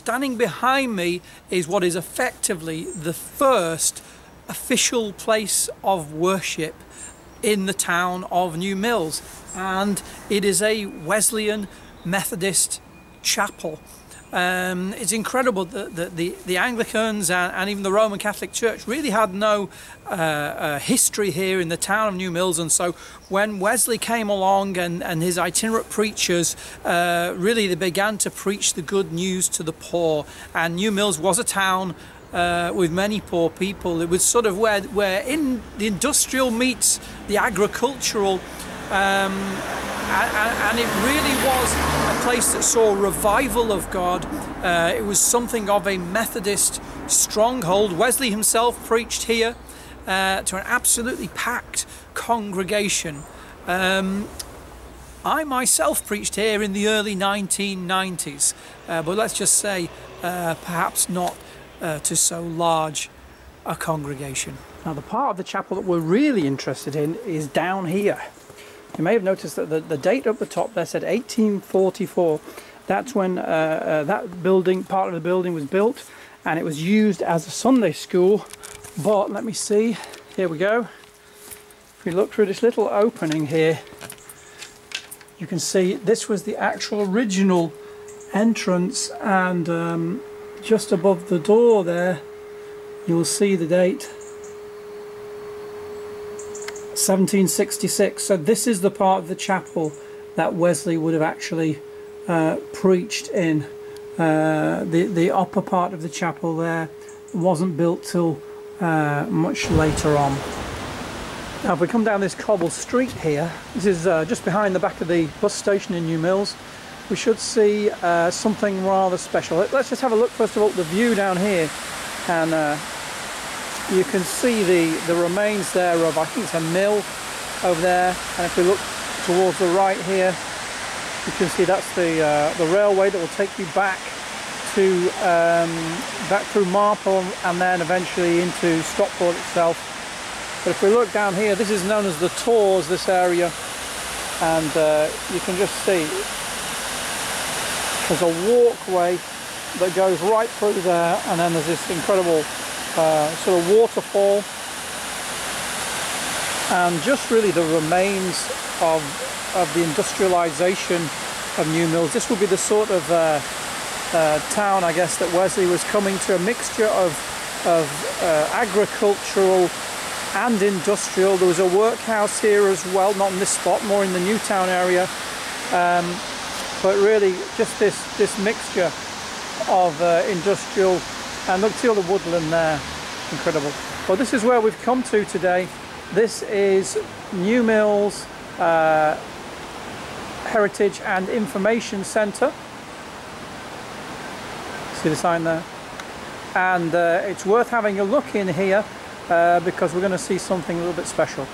standing behind me is what is effectively the first official place of worship in the town of New Mills, and it is a Wesleyan Methodist chapel. It's incredible that the Anglicans and even the Roman Catholic Church really had no history here in the town of New Mills, and so when Wesley came along and his itinerant preachers, really they began to preach the good news to the poor. And New Mills was a town with many poor people. It was sort of where in the industrial meets the agricultural, and it really was a place that saw a revival of God. It was something of a Methodist stronghold. Wesley himself preached here to an absolutely packed congregation. I myself preached here in the early 1990s, but let's just say perhaps not to so large a congregation. Now, the part of the chapel that we're really interested in is down here. You may have noticed that the date up the top there said 1844. That's when that building, part of the building, was built, and it was used as a Sunday school. But let me see, here we go. If we look through this little opening here, you can see this was the actual original entrance, and just above the door there you'll see the date 1766. So this is the part of the chapel that Wesley would have actually preached in. The upper part of the chapel there wasn't built till much later on. Now if we come down this cobble street here, this is just behind the back of the bus station in New Mills, we should see something rather special. Let's just have a look first of all at the view down here, and you can see the remains there of, I think it's a mill over there, and if we look towards the right here, you can see that's the railway that will take you back to back through Marple and then eventually into Stockport itself. But if we look down here, this is known as the Tors, this area, and you can just see there's a walkway that goes right through there, and then there's this incredible sort of waterfall, and just really the remains of the industrialization of New Mills. This would be the sort of town, I guess, that Wesley was coming to, a mixture of agricultural and industrial. There was a workhouse here as well, not in this spot, more in the Newtown area, but really just this mixture of industrial. And look, see all the woodland there, incredible. Well, this is where we've come to today. This is New Mills Heritage and Information Centre. See the sign there? And it's worth having a look in here because we're going to see something a little bit special.